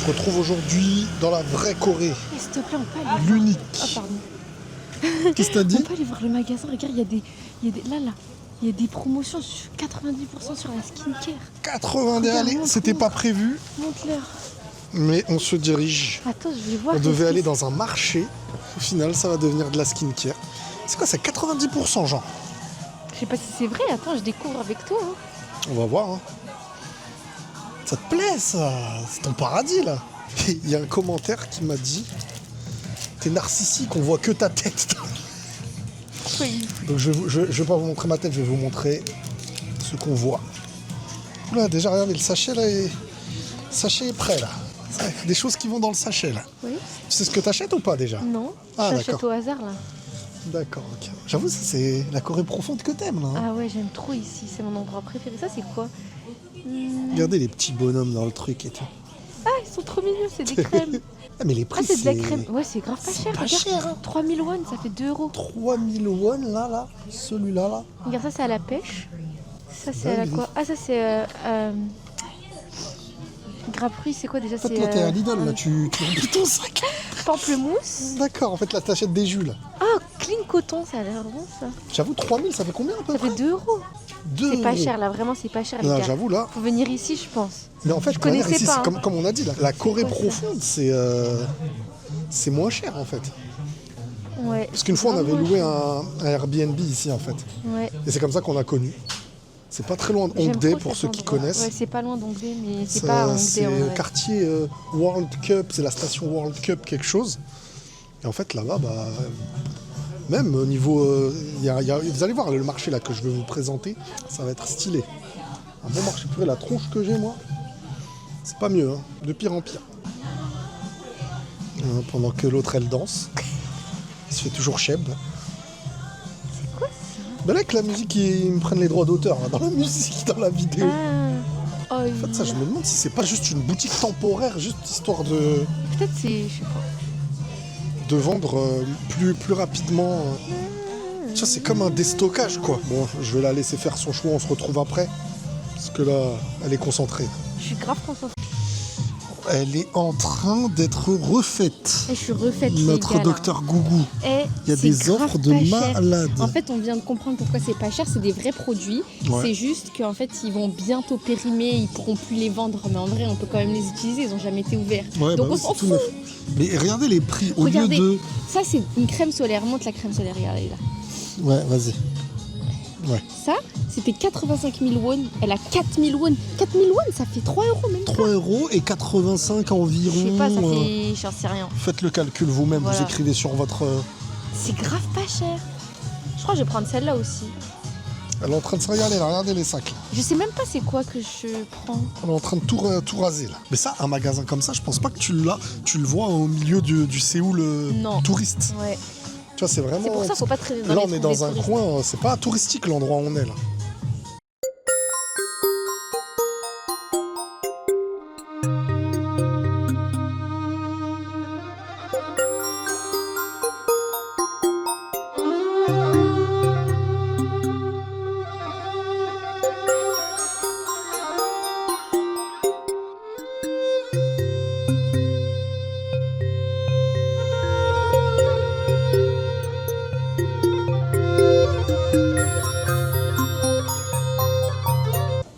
se retrouve aujourd'hui dans la vraie Corée. S'il te plaît, on peut aller. L'unique. Ah, pardon. Qu'est-ce que t'as dit? On peut aller voir le magasin. Regarde, il y a des. Là. Il y a des promotions sur 90% sur la skincare. 90, allez, c'était pas prévu, Montre-leur. mais on se dirige. Attends, je vais voir. On devait aller dans un marché. Au final, ça va devenir de la skincare. C'est quoi, c'est 90%, genre? Je sais pas si c'est vrai. Attends, je découvre avec toi. Hein. On va voir, hein. Ça te plaît, ça? C'est ton paradis, là. Il y a un commentaire qui m'a dit: t'es narcissique, on voit que ta tête. Oui. Donc je vais pas vous montrer ma tête, je vais vous montrer ce qu'on voit. Là, déjà, regardez, le sachet, là, le sachet est prêt, là. Des choses qui vont dans le sachet, là. Oui. Tu sais ce que t'achètes ou pas, déjà? Non. Ah, J'achète d'accord. au hasard, là. D'accord, ok. J'avoue, ça, c'est la Corée profonde que t'aimes, là. Hein. Ah ouais, j'aime trop ici. C'est mon endroit préféré. Ça, c'est quoi? Regardez les petits bonhommes dans le truc et tout. Ah, ils sont trop mignons. C'est des crèmes. Ah, mais les prix, Ah, c'est de la crème. Ouais, c'est grave pas c'est cher. pas Regarde. cher, hein. 3000 won, ça fait 2 euros. 3000 won, là. Celui-là, là. Regarde, ça, c'est à la pêche. Ça, c'est Ouais, à la mais- quoi? Ah, ça, c'est. Grapefruit, c'est quoi déjà? En fait, C'est là, t'es à Lidl, là, tu remplis ton sac. pamplemousse. D'accord, en fait, là, t'achètes des jus, là. Ah, clean coton, ça a l'air bon ça. J'avoue, 3000, ça fait combien, à peu Ça près? fait 2 euros. 2 C'est pas euros. cher là, vraiment, c'est pas cher les Non, gars. j'avoue, là. Faut venir ici, je pense. Mais en fait, Je regarde, connaissais ici, pas, c'est hein. comme on a dit, la Corée quoi, ça? profonde, c'est moins cher, en fait. Ouais. Parce qu'une fois, on avait Vraiment loué cher. un Airbnb ici, en fait. Ouais. Et c'est comme ça qu'on a connu. C'est pas très loin de J'aime Hongdae, trop pour cet ceux qui endroit. connaissent. Ouais, c'est pas loin d'Hongdae, mais c'est pas à Hongdae C'est en vrai. quartier World Cup, c'est la station World Cup quelque chose. Et en fait, là-bas, bah, même au niveau... vous allez voir le marché là que je vais vous présenter, ça va être stylé. Un bon marché. Purée, la tronche que j'ai, moi, c'est pas mieux, hein, de pire en pire. Pendant que l'autre, elle danse. Il se fait toujours cheb. C'est quoi ça? Ben là, avec la musique, ils me prennent les droits d'auteur, là, dans la musique, dans la vidéo. Ah. Oh, En fait, ça, je me demande si c'est pas juste une boutique temporaire, juste histoire de Peut-être c'est. Je sais pas. vendre plus rapidement. Ça, c'est comme un déstockage, quoi. Bon, je vais la laisser faire son choix, on se retrouve après. Parce que là, elle est concentrée. Je suis grave concentrée. Elle est en train d'être refaite. Et je suis refaite. Notre les gars, là. docteur Gougou. Et Il y a c'est des grave offres de pas cher. malades. En fait, on vient de comprendre pourquoi c'est pas cher. C'est des vrais produits. Ouais. C'est juste qu'en fait, ils vont bientôt périmer. Ils pourront plus les vendre. Mais en vrai, on peut quand même les utiliser. Ils ont jamais été ouverts. Ouais, Donc bah on oui, s'en c'est tout fout. neuf. Mais regardez les prix. Au Regardez. lieu de... Ça, c'est une crème solaire. Montre la crème solaire. Regardez là. Ouais, vas-y. Ouais. Ça, c'était 85 000 won. Elle a 4 000 won. 4 000 won, ça fait 3 euros même. 3 € et 85 environ. Je sais pas, ça fait. J'en sais rien. Faites le calcul vous-même, Voilà. vous écrivez sur votre... C'est grave pas cher. Je crois que je vais prendre celle-là aussi. Elle est en train de se regarder là, regardez les sacs. Là. Je sais même pas c'est quoi que je prends. Elle est en train de tout raser là. Mais ça, un magasin comme ça, je pense pas que tu le vois au milieu du Séoul Non. touriste. Ouais. Tu vois, c'est vraiment... C'est pour ça, faut pas traîner dans Là, les on est trous dans des un touristes. coin, c'est pas touristique l'endroit où on est là.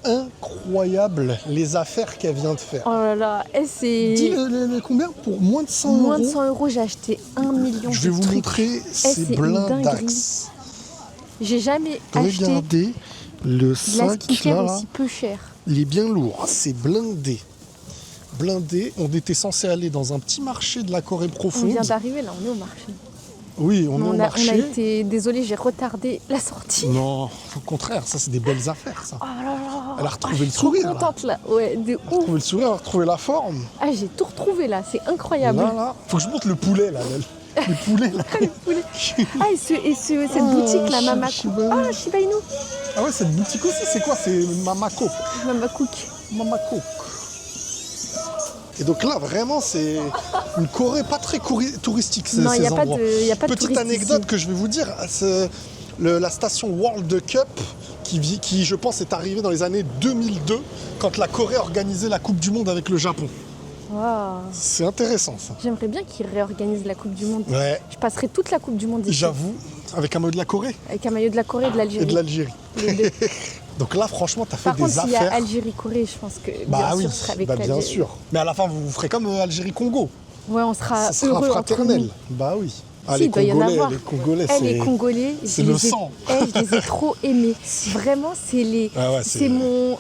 Incroyable les affaires qu'elle vient de faire. Oh là là, et c'est. Dis le combien pour moins de 100 Moins de euros. 100 euros, j'ai acheté 1 million Je vais de vous trucs. montrer ces c'est une blindax. J'ai jamais acheté Regardez le de la sac skincare là, aussi peu cher. il est bien lourd, c'est blindé. Blindé, on était censé aller dans un petit marché de la Corée On profonde. vient d'arriver là, on est au marché. Oui, on Mais est au on a marché. été. Désolée, j'ai retardé la sortie. Non, au contraire, ça c'est des belles affaires ça. Oh là là. Elle a retrouvé je le suis trop sourire, là. contente là. Ouais, de ouf. Retrouver le sourire, retrouver la forme. Ah, j'ai tout retrouvé là, c'est incroyable. Là, faut que je monte le poulet là. Les poulets là. Ah, cette boutique là, Mama Shiba Inu. Ah, Shiba Inu. Ah ouais, cette boutique aussi, c'est quoi? C'est Mamako. Mama Cook. Mamako. Et donc là, vraiment, c'est une Corée pas très touristique, Non, il ces n'y a pas endroits. de. Y a pas de Petite touristes anecdote ici. que je vais vous dire, c'est la station World Cup qui, je pense, est arrivée dans les années 2002, quand la Corée organisait la Coupe du Monde avec le Japon. Waouh. C'est intéressant ça. J'aimerais bien qu'ils réorganisent la Coupe du Monde. Ouais, Je passerai toute la Coupe du Monde ici. j'avoue, avec un mot de la Corée Avec un maillot de la Corée et de et l'Algérie. de l'Algérie. Les deux. Donc là, franchement, t'as fait Par contre, des s'il y a affaires. Algérie-Corée, je pense que Bah bien oui, sûr, je serai avec bah bien l'Algérie. sûr. Mais à la fin, vous ferez comme Algérie-Congo. Ouais, on sera Ça sera heureux fraternel. entre Bah oui. Ah, Si, les il doit y en Congolais, avoir. les Congolais, nous. Les Congolais, c'est je le les ai- sang. je les ai trop aimés. Vraiment, Ah ouais, c'est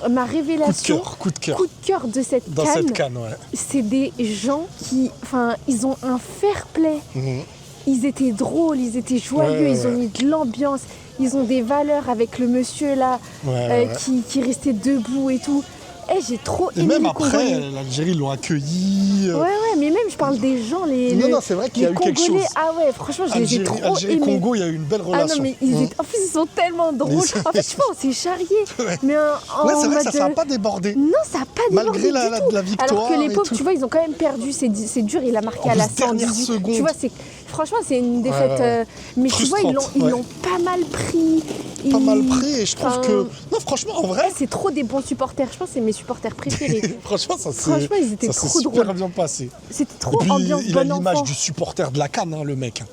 ma révélation. Coup de cœur. Coup de cœur de cette Dans CAN. cette canne, ouais. C'est des gens qui, enfin, ils ont un fair play. Mhm. Ils étaient drôles, ils étaient joyeux, Ouais, ils ont ouais. mis de l'ambiance, ils ont des valeurs avec le monsieur là Ouais. qui restait debout et tout. J'ai trop Et aimé même les après, Congolais. l'Algérie l'ont accueilli. Ouais, mais même je parle des gens, Non, c'est vrai qu'il y a les eu quelque Congolais. chose. Ah ouais, franchement, je les ai trop aimés. Algérie-Congo, il y a eu une belle Ah relation. non, mais en plus, ils sont tellement drôles. Ils- En fait, je pense c'est charrié. Ouais. Mais Ouais, c'est vrai que ça n'a mode, pas débordé. Non, ça n'a pas Malgré débordé du tout. la victoire Alors que les et pauvres, tout. tu vois, ils ont quand même perdu. C'est dur, il a marqué En à la plus, dernière 118. seconde. Tu vois, franchement, c'est une défaite. Ouais. Mais tu vois, ils Frustrante, l'ont pas mal pris. Pas mal pris et je trouve Enfin, que... Non, franchement, en vrai, c'est trop des bons supporters. Je pense que c'est mes supporters préférés. franchement, ça Franchement, ils étaient s'est trop super drôles. bien passé. C'était Et trop puis, ambiance il a bon l'image enfant. du supporter de la CAN, hein, le mec.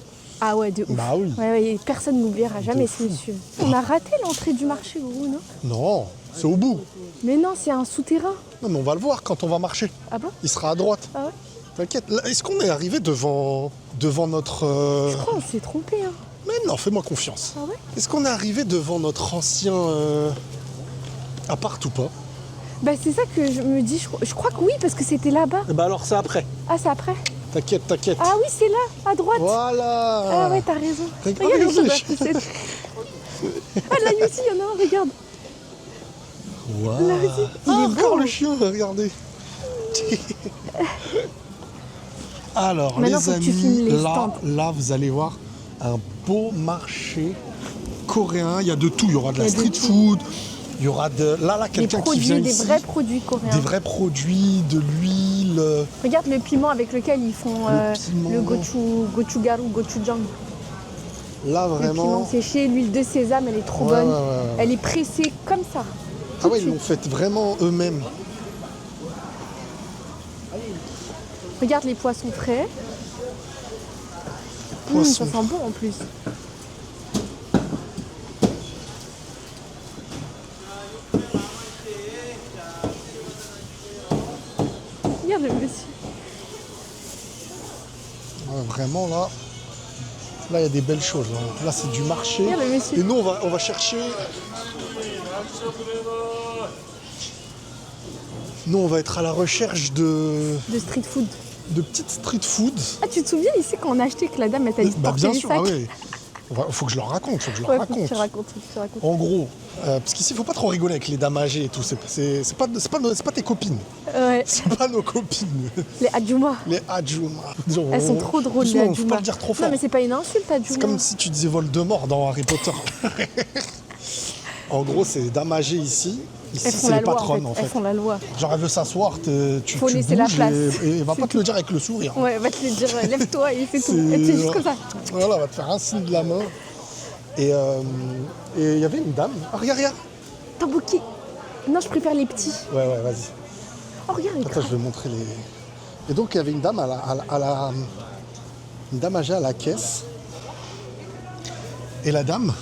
Ah ouais, de ouf. Bah oui. Ouais, personne n'oubliera jamais ce fou. monsieur. On a raté l'entrée du marché, gros, non? Non, c'est au bout. Mais non, c'est un souterrain. Non, mais on va le voir quand on va marcher. Ah bon? Il sera à droite. Ah ouais? T'inquiète. Là, est-ce qu'on est arrivé devant notre... Je crois qu'on s'est trompé. Hein. Mais non, fais-moi confiance. Ah ouais? Est-ce qu'on est arrivé devant notre ancien appart ou pas? Bah c'est ça que je me dis. Je crois que oui, parce que c'était là-bas. Eh ben alors c'est après. Ah, c'est après? T'inquiète, t'inquiète. Ah oui, c'est là, à droite. Voilà. Ah ouais, t'as raison. Regarde, Regarde, regarde, les choses. Ah là aussi, il y en a un, regarde. Waouh. Là aussi. Il Ah, est encore beau. le chien, regardez. Alors Maintenant, les faut que tu amis, filmes les là, stands. là vous allez voir un beau marché coréen. Il y a de tout. Il y aura de la Il y a de street tout. food. Il y aura de là Des quelqu'un qui produits, vient des ici. vrais produits coréens. Des vrais produits, de l'huile. Regarde le piment avec lequel ils font piment. le gochugaru, gochujang. Là Le piment vraiment. séché, l'huile de sésame, elle est trop Ouais, bonne. ouais, ouais. Elle est pressée comme ça. Ah ouais, de ils l'ont fait vraiment eux-mêmes. Regarde les poissons frais. Poissons Ça sent bon en plus. Regarde le monsieur. Ouais, vraiment là. Là il y a des belles choses. Là c'est du marché. Regarde le monsieur. Et nous on va chercher. Nous on va être à la recherche de De street food. petites street food. Ah, tu te souviens ici quand on a acheté que la dame elle t'a dit de Bah porter bien les sûr, sacs? ah ouais. Faut que je leur raconte, faut que je leur Ouais, faut que raconte. tu racontes, faut que tu racontes. En gros, parce qu'ici il faut pas trop rigoler avec les dames âgées et tout. C'est pas tes copines. Ouais, C'est pas nos copines. les adjuma. Les Adjuma. Elles sont trop drôles, les Doucement, adjuma. faut pas le dire trop fort. Non, mais c'est pas une insulte, adjuma. C'est comme si tu disais Voldemort dans Harry Potter. En gros, c'est des dames âgées ici. Ici, Elles font c'est la les loi, patronnes, en fait. Elles font la loi. Genre, elle veut s'asseoir, tu Faut tu laisser la bouges place. et elle va C'est pas te le dire avec le sourire. Ouais, elle va te le dire, lève-toi et fais tout. C'est- Elle te fait juste comme ça. Voilà, elle va te faire un signe de la main. Et il y avait une dame. Ah, regarde. Tamboki. Non, je préfère les petits. Ouais, vas-y. Oh, regarde, les Attends, je vais montrer les. Et donc, il y avait une dame une dame âgée à la caisse. Et la dame.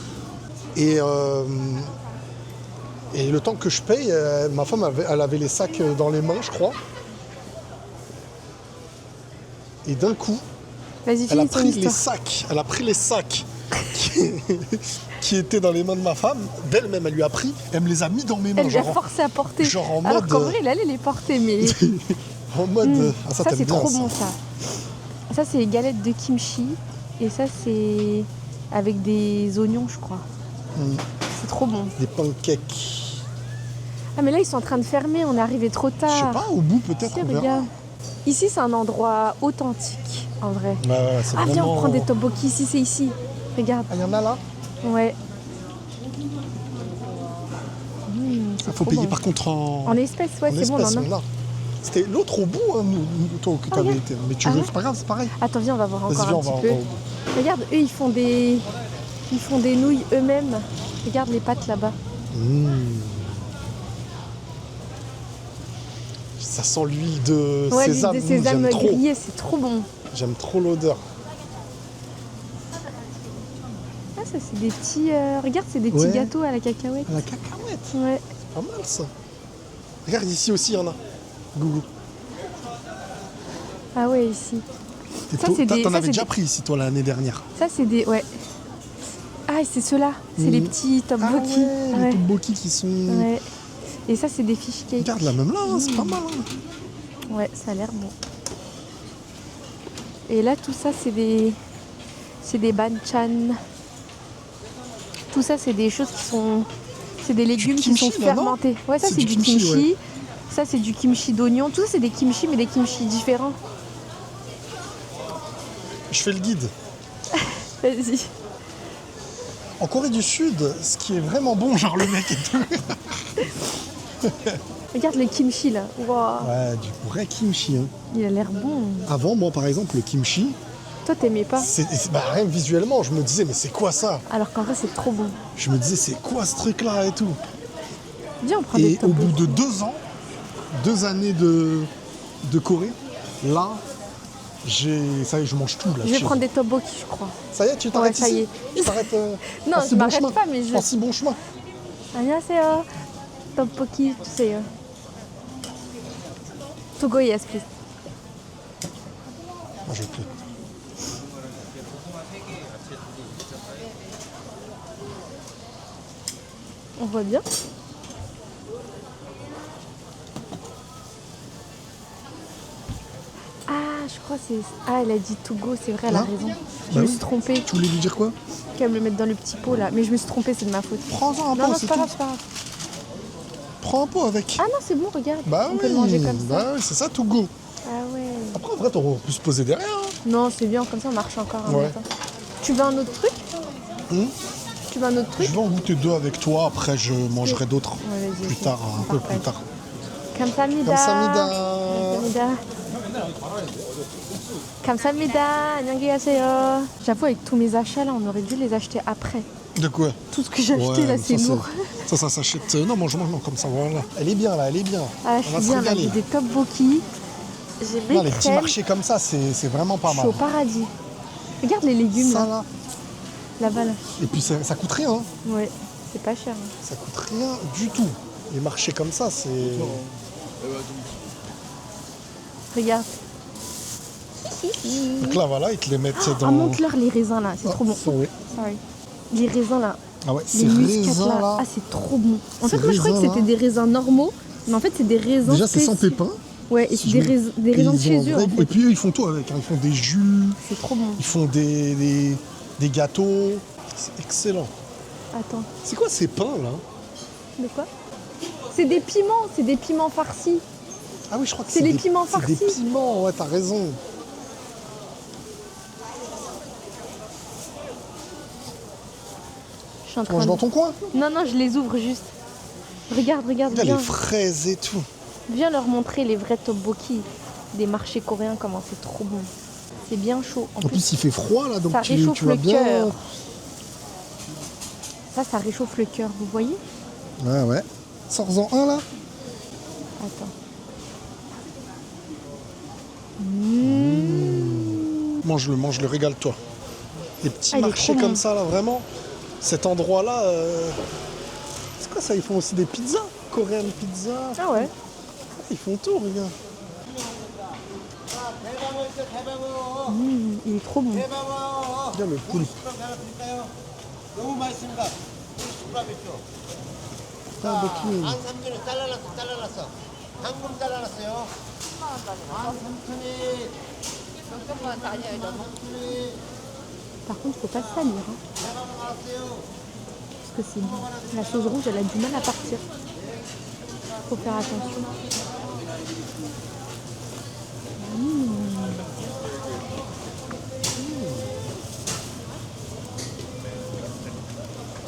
Et le temps que je paye, ma femme elle avait les sacs dans les mains, je crois. Et d'un coup, Vas-y, elle a finis ton pris les histoire. sacs. Elle a pris les sacs qui étaient dans les mains de ma femme. D'elle-même, elle lui a pris. Elle me les a mis dans mes mains. Elle lui a genre forcé à porter. genre en Alors mode, qu'en vrai, elle allait les porter, mais. en mode. Ah, Ça, t'aimes c'est bien, trop ça. bon, ça. Ça, c'est les galettes de kimchi. Et ça, c'est avec des oignons, je crois. C'est trop bon. Des pancakes. Ah, mais là, ils sont en train de fermer. On est arrivé trop Je sais tard. pas, au bout peut-être. Si, on verra. regarde. Ici, c'est un endroit authentique, en vrai. Ouais, c'est Ah, viens, vraiment... on prend des tteokbokki. Ici, c'est ici. Regarde. Ah, il y en a là. Ouais. Il c'est faut trop payer bon. par contre en En espèces, ouais, en c'est bon, on espèces, en a. on a. C'était l'autre au bout, hein, toi, que t'avais regarde. été. Mais tu Ah veux, ouais c'est pas grave, c'est pareil. Attends, viens, on va voir Vas-y, encore viens, un on va petit peu. au bout. Regarde, eux, ils font des nouilles eux-mêmes. Regarde les pâtes là-bas. Ça sent l'huile de Ouais, sésame. l'huile de sésame J'aime trop. grillée, c'est trop bon. J'aime trop l'odeur. Ah, ça, c'est des petits... regarde, c'est des petits Ouais. gâteaux à la cacahuète. La cacahuète. Ouais. Pas mal ça. Regarde ici aussi, il y en a. Gougou. Ah ouais, ici. Et Ça, toi, c'est des- t'en ça, avais c'est déjà des- pris ici, toi, l'année dernière. Ça, c'est des... Ouais. Ah, et c'est ceux-là. C'est les petits Ah tteokbokki. ouais, les tteokbokki qui sont... Ouais. Et ça, c'est des fish cakes. Regarde là, même là, hein, c'est pas mal. Hein. Ouais, ça a l'air bon. Et là, tout ça, c'est des... C'est des banchan. Tout ça, c'est des choses qui sont... C'est des légumes qui kimchi, sont là, non fermentés. Ouais, ça, C'est c'est du du kimchi, kimchi. ouais. Ça, c'est du kimchi d'oignon. Tout ça, c'est des kimchi, mais des kimchi différents. Je fais le guide. Vas-y. En Corée du Sud, ce qui est vraiment bon, genre le mec et tout. Regarde le kimchi, là. Waouh. Ouais, du vrai kimchi. Hein. Il a l'air bon. Avant, moi, par exemple, le kimchi, Toi, t'aimais pas. rien que visuellement, je me disais, mais c'est quoi ça? Alors qu'en vrai, c'est trop bon. Je me disais, c'est quoi ce truc-là et tout? Viens, on prend des Et au bout tteokbokki. de 2 ans, 2 années de Corée, là, ça y est, je mange tout. Là, Je vais prendre des tteokbokki, je crois. Ça y est, tu t'arrêtes ça y ici est. Tu t'arrêtes Non, en je si bon m'arrête chemin. pas, mais je- En si bon chemin. 안녕하세요. tteokbokki, 주세요. Togo yes, please. Ah, je peux. On voit bien. Ah, je crois que c'est... Ah, elle a dit Togo, c'est vrai, elle a Hein raison. Je Bah me oui. suis trompée. Tu voulais lui dire quoi? Qu'elle me le mette dans le petit pot, là. Mais je me suis trompée, c'est de ma faute. Prends-en un Non, pot, non, c'est c'est pas tout. grave, c'est pas grave. Prends un pot avec. Ah non, c'est bon, regarde. Bah on oui, peut le manger comme ça. bah oui, c'est ça tout go. Ah ouais. Après, en vrai, on peut se poser derrière. Hein. Non, c'est bien, comme ça on marche encore un Ouais. matin. Tu veux un autre truc Hum. Tu veux un autre truc Je vais en goûter 2 avec toi, après je mangerai d'autres Ouais, vas-y, plus ok. tard, un On peu partage. plus tard. 감사합니다. 감사합니다. 감사합니다. 감사합니다. 안녕히 가세요. J'avoue, avec tous mes achats là, on aurait dû les acheter après. De quoi? Tout ce que j'ai acheté là, mais c'est ça, lourd. Ça s'achète. Non, mange non, comme ça, voilà. Elle est bien là, elle est bien. Ah, je On va suis se bien là, régaler. j'ai des tteokbokki. J'ai mes Non, les petits crèmes. marchés comme ça, c'est vraiment pas Je suis mal. au paradis. Regarde les légumes Ça là, là. là-bas là. Et puis ça coûte rien, hein. Ouais, c'est pas cher. Hein. Ça coûte rien du tout. Les marchés comme ça, c'est. Regarde. Donc là, voilà, ils te les mettent dans. Ah, montre-leur les raisins là, c'est trop bon. Oui. Sorry. Les raisins là. Ah ouais, Les ces muscats raisins là. là. Ah, c'est trop bon. En Ces fait, moi je croyais que raisins, c'était là. des raisins normaux, mais en fait, c'est des raisins. Déjà, c'est sans spéciaux. pépins. Ouais, et Si c'est je des, mets- des Et raisins de ils chez ont eux vrai- en fait. Et puis eux, ils font tout avec. Hein. Ils font des jus, C'est trop bon. ils font des gâteaux. C'est excellent. Attends, C'est quoi ces pains là? de quoi? C'est des piments farcis. Ah oui, je crois que C'est les des- piments C'est des farcis. piments, ouais, t'as raison. Je suis en Tu train manges de... dans ton coin? Non, non, je les ouvre juste. Regarde, regarde, Regarde viens, les fraises et tout. viens leur montrer les vrais tteokbokki des marchés coréens, comment c'est trop bon. C'est bien chaud. En En plus, plus, il fait froid là, donc ça tu réchauffe vas le bien. cœur. Ça réchauffe le cœur, vous voyez? Ouais, ouais. Sors-en un là. Attends. Mange-le, régale-toi. Les petits Ah, il est marchés trop comme bon. ça là, vraiment. Cet endroit-là. C'est quoi ça? Ils font aussi des pizzas? Korean pizza. Ah ouais. Ils font tout, regarde. Il est trop bon. Regarde le poulpe. 너무 맛있습니다. 슈프라비죠. Tteokbokki. 13,000원 잘라놨어. 방금 잘라놨어요. 13,000원이 Par contre, faut pas se salir. Hein. Parce que c'est la sauce rouge, elle a du mal à partir. Faut faire attention.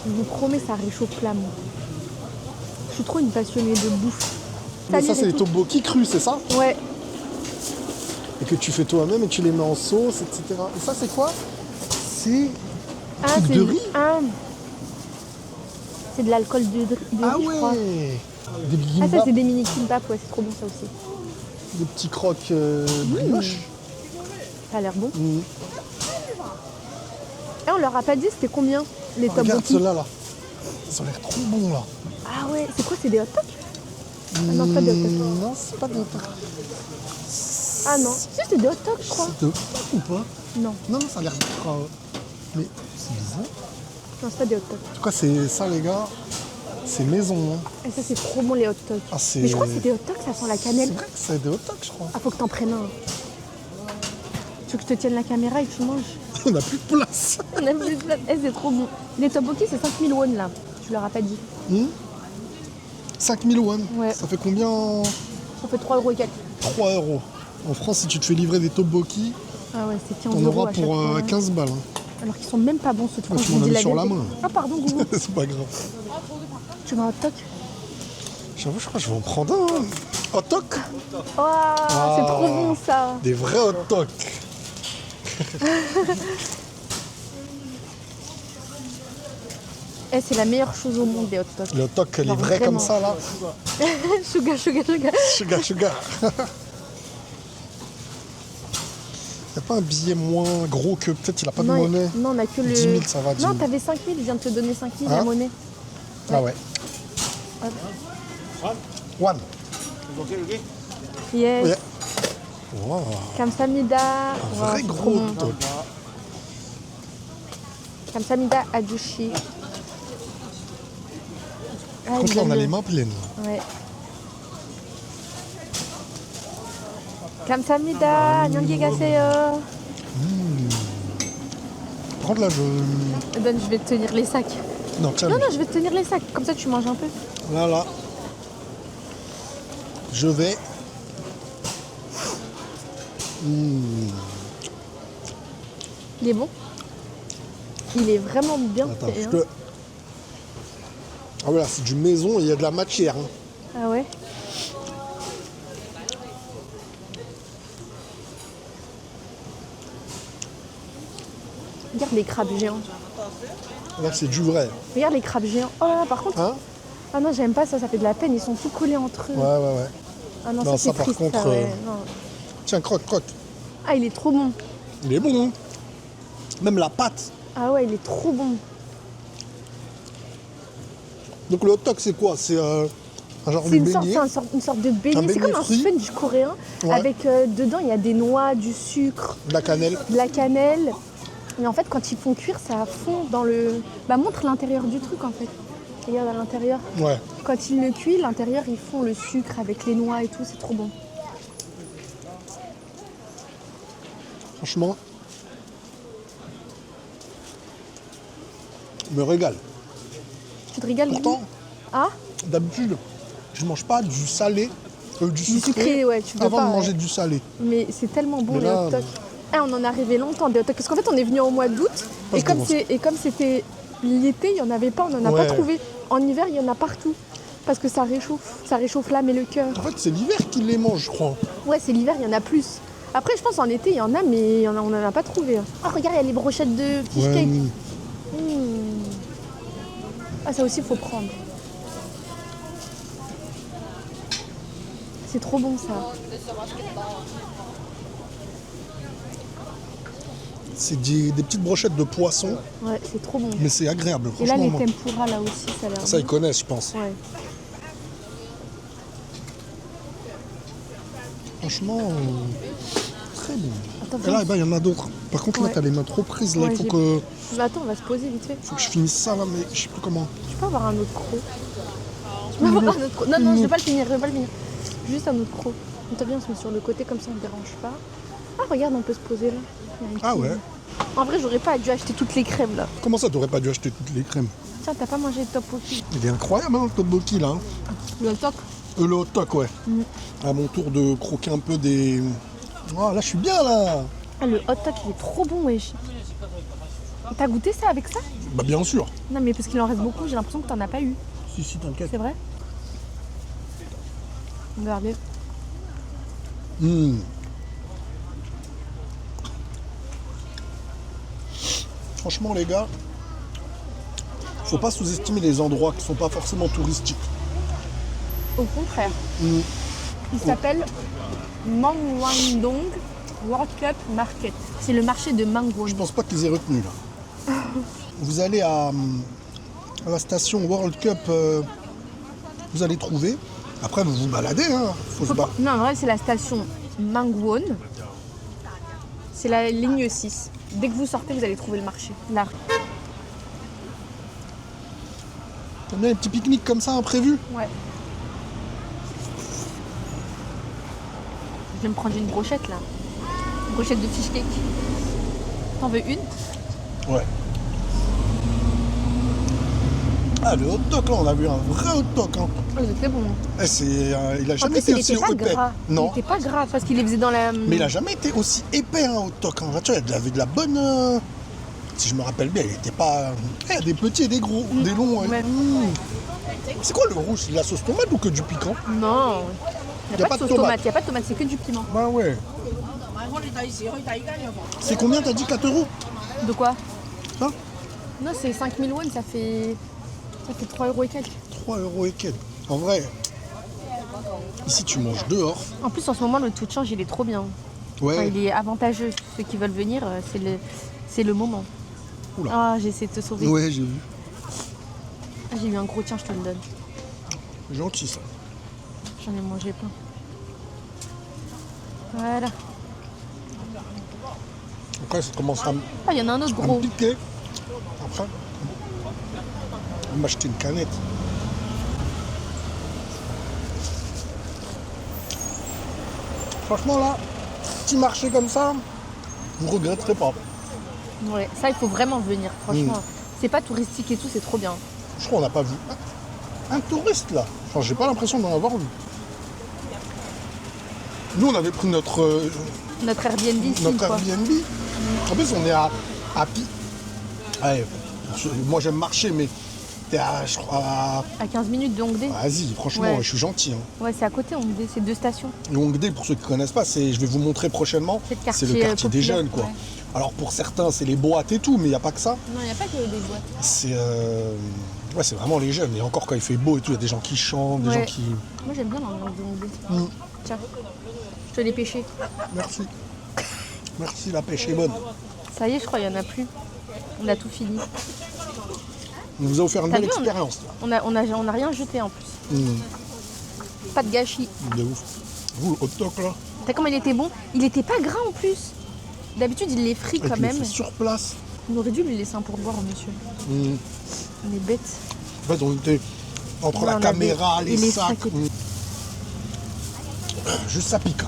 Je vous promets, ça réchauffe l'âme. Je suis trop une passionnée de bouffe. Mais ça, Salir c'est et les tout. tteokbokki crus, c'est ça? Ouais, Et que tu fais toi-même et tu les mets en sauce, etc. Et ça, c'est quoi? C'est ah, truc c'est de riz? ah. C'est de l'alcool de Ah riz, je crois. ouais. Des Ah, ça, bibimbap. c'est des mini kimbap, ouais, c'est trop bon ça aussi. Des petits crocs brioches. Ça a l'air bon. Mm. Et on leur a pas dit c'était combien les Regarde tteokbokki. ceux-là là. Ils ont l'air trop bons là. Ah ouais, c'est quoi, c'est des hot dogs? Ah non, c'est pas des hot dogs. Non, c'est pas des hot dogs. Ah non, si c'est des hot dogs je crois. C'est des hot dogs ou pas? Non, Non, ça a l'air d'être. Mais c'est bizarre. non c'est pas des hot dogs. En tout cas, c'est ça, les gars. C'est maison. Hein. Et ça c'est trop bon les hot dogs. Ah, c'est- Mais je crois que c'est des hot dogs, ça sent la C'est cannelle. vrai que c'est des hot dogs, je crois. Ah faut que t'en prennes un. Tu veux que je te tienne la caméra et que tu manges? On n'a plus de place. On a plus de place. Eh, c'est trop bon. Les tteokbokki c'est 5000 won là. Je leur ai pas dit. 5000 won. Ouais. Ça fait combien? Ça fait 3 € et quelques. 3 euros. En France, si tu te fais livrer des tteokbokki, Ah ouais, c'est 15 t'en € auras à chaque pour fois. 15 balles. Hein. Alors qu'ils sont même pas bons ceux de Ouais, France. tu je vous m'en as dis mis la sur la vérité. main. Ah pardon Gougou. C'est pas grave. Tu veux un hot dog? J'avoue, je crois que je vais en prendre un. Hein. Hot dog. Oh, c'est trop bon ça. Des vrais hot dogs. Eh, c'est la meilleure chose au monde, les hot dogs. Les hot dogs, les Genre vrais vraiment. comme ça, là. Sugar, sugar, sugar. Sugar, sugar. Y'a pas un billet moins gros que peut-être il a pas de monnaie. Non, on a que le. 10 000, ça va, 10 000. Non, t'avais 5 000, il vient de te donner 5 000 Hein la monnaie. Ah ouais. Hop. One. Yes. Ouais. Wow. Kamsamida. Un vrai c'est gros trop bon. hot dog. Kamsamida Ajushi. Ah, Par contre, il là, on a aime les bien. mains pleines. Ouais. Kamsamida, nyongi gaseyo. Par contre, là, je. Donne, je vais te tenir les sacs. Non, tiens. Non, non, je vais te tenir les sacs. Comme ça, tu manges un peu. Là, là. Je vais. Il est bon. Il est vraiment bien Attends, fait. je hein. te. Ah voilà, c'est du maison et il y a de la matière. Hein. Ah ouais. Regarde les crabes géants. Là, c'est du vrai. Regarde les crabes géants. Oh là là, par contre. Hein? Ah non, j'aime pas ça, ça fait de la peine. Ils sont tout collés entre eux. Ouais, ouais, ouais. Ah non, Non, ça, ça, c'est par triste, contre, ça, ouais. Non. Tiens, croque, croque. Ah, il est trop bon. Il est bon, hein. Même la pâte. Ah ouais, il est trop bon. Donc le hot dog, c'est quoi? C'est un genre C'est de une sorte, beignet. une sorte de beignet. C'est beignet comme un frit. sponge coréen. Ouais. Avec dedans, il y a des noix, du sucre, De la cannelle. de la cannelle. Mais en fait, quand ils font cuire, ça fond dans le. Bah, montre l'intérieur du truc en fait. Regarde à l'intérieur. Ouais. Quand ils le cuisent, l'intérieur, ils font le sucre avec les noix et tout. C'est trop bon. Franchement. Me régale. Tu te régales, Pourtant, Guigui? Ah, d'habitude, je mange pas du salé, du sucré, ouais, tu peux avant pas, de ouais. manger du salé. mais c'est tellement bon Mais les là, hot dogs. Ah, on en est arrivé longtemps des hot dogs. Parce qu'en fait, on est venu au mois d'août. Ah, Et je comme, commence. et comme c'était l'été, il n'y en avait pas. On n'en a Ouais. pas trouvé. En hiver, il y en a partout. Parce que ça réchauffe. Ça réchauffe l'âme et le cœur. En fait, c'est l'hiver qu'ils les mangent, je crois. Ouais, c'est l'hiver, il y en a plus. Après, je pense en été, il y en a, mais on n'en a pas trouvé. Ah, regarde, il y a les brochettes de cheesecake. Ah, ça aussi, il faut prendre. C'est trop bon, ça. C'est des petites brochettes de poisson, Ouais, c'est trop bon. mais c'est agréable, Et là, franchement. les moi. tempura, là aussi, ça a l'air Ça, ils bon. connaissent, je pense. Ouais. Franchement, très bon. Attends, Et là, eh ben, il y en a d'autres. Par contre, là, Ouais. t'as les mains trop prises. Là, Ouais, il faut j'ai- que, Mais attends, on va se poser vite fait. faut que je finisse ça, là, mais je sais plus comment. Tu peux avoir un autre croc. Tu peux avoir un autre croc. Non, non, je vais pas le finir, je vais pas le finir. Juste un autre croc. On t'a bien, on se met sur le côté, comme ça, on ne dérange pas. Ah, regarde, on peut se poser là. Il y a un Ah petit- ouais. En vrai, j'aurais pas dû acheter toutes les crèmes là. Comment ça, t'aurais pas dû acheter toutes les crèmes? Tiens, t'as pas mangé de tteokbokki. Il est incroyable, hein, le tteokbokki, là. Hein. Le hot dog. Le hot dog, ouais. À mon tour de croquer un peu des... Oh, là, je suis bien, là. Ah, le hot dog, il est trop bon, wesh. T'as goûté ça avec ça? Bah, bien sûr. Non, mais parce qu'il en reste beaucoup, j'ai l'impression que t'en as pas eu. Si, t'inquiète. C'est vrai? Regardez. Franchement, les gars, faut pas sous-estimer les endroits qui sont pas forcément touristiques. Au contraire. Il s'appelle Mangwandong World Cup Market. C'est le marché de Mangwon. Je pense pas qu'ils aient retenu là. Vous allez à la station World Cup, vous allez trouver. Après, vous vous baladez. Hein. Faut se ba- Non, en vrai, c'est la station Mangwon. C'est la ligne 6. Dès que vous sortez, vous allez trouver le marché. Là. T'aimes bien les petits pique-niques comme ça, imprévus? Ouais. Je vais me prendre une brochette là. Une brochette de fish cake. T'en veux une? Ouais. Ah, le hot dog là, on a vu un vrai hot dog. Hein. Oh, c'était bon. Eh, il a En jamais plus, été il aussi était pas épais. gras. Non. Il était pas gras parce qu'il les faisait dans la. Mais il a jamais été aussi épais un hot dog. Hein. Tu vois, il avait de la bonne. Si je me rappelle bien, il était pas. Il y a des petits et des gros, des longs. Ouais. C'est quoi le rouge? C'est de la sauce tomate ou que du piquant? Non. Il n'y a pas de sauce tomate. Il n'y a pas de tomate, c'est que du piment. Bah ouais. C'est combien t'as dit? 4 €? De quoi? Hein? Non, c'est 5000 won, ça fait 3 € et quelques. 3 € et quelques. En vrai, ici tu manges dehors. En plus, en ce moment, le taux de change, il est trop bien. Ouais. Enfin, il est avantageux. Ceux qui veulent venir, c'est le moment. Oula. Ah, j'ai essayé de te sauver. Ouais, j'ai vu. Ah, j'ai eu un gros tien, je te le donne. Gentil ça. J'en ai mangé plein. Voilà. Après, ça commence à me Ah, il y en a un autre gros. piquer. Après, on va m'acheter une canette. Franchement là, petit marché comme ça, vous regretterez pas. Ouais, ça, il faut vraiment venir, franchement. C'est pas touristique et tout, c'est trop bien. Je crois qu'on n'a pas vu un touriste là. Enfin, j'ai pas l'impression d'en avoir vu. Nous, on avait pris notre Notre Airbnb ici, notre quoi. Airbnb. En plus, on est à Allez, moi j'aime marcher, mais t'es à, je crois, À 15 minutes de Hongdae. Vas-y, franchement, Ouais. je suis gentil. Hein. Ouais, c'est à côté, Hongdae, c'est 2 stations. Le Hongdae, pour ceux qui ne connaissent pas, je vais vous montrer prochainement. C'est le quartier, C'est le quartier des populaire, jeunes, quoi. ouais. Alors pour certains, c'est les boîtes et tout, mais il n'y a pas que ça. Non, il n'y a pas que des boîtes. C'est vraiment les jeunes. Et encore quand il fait beau et tout, il y a des gens qui chantent, des Ouais. gens qui. Moi, j'aime bien l'ambiance de Hongdae. Mm. Tiens, je te l'ai pêché. Merci. Merci, la pêche est bonne. Ça y est, je crois, il n'y en a plus. On a tout fini. On vous a offert une T'as belle vu, expérience. On a rien jeté en plus. Mm. Pas de gâchis. De ouf. Vous, le hot dog là, T'as comme il était bon? Il était pas gras en plus. D'habitude, il les frit et quand tu le même. fais sur place. On aurait dû lui laisser un pourboire au monsieur. Mm. On est bêtes. En fait, on était entre Ouais, la on caméra, avait- les et les sacs. sacs et Mm. Juste ça pique.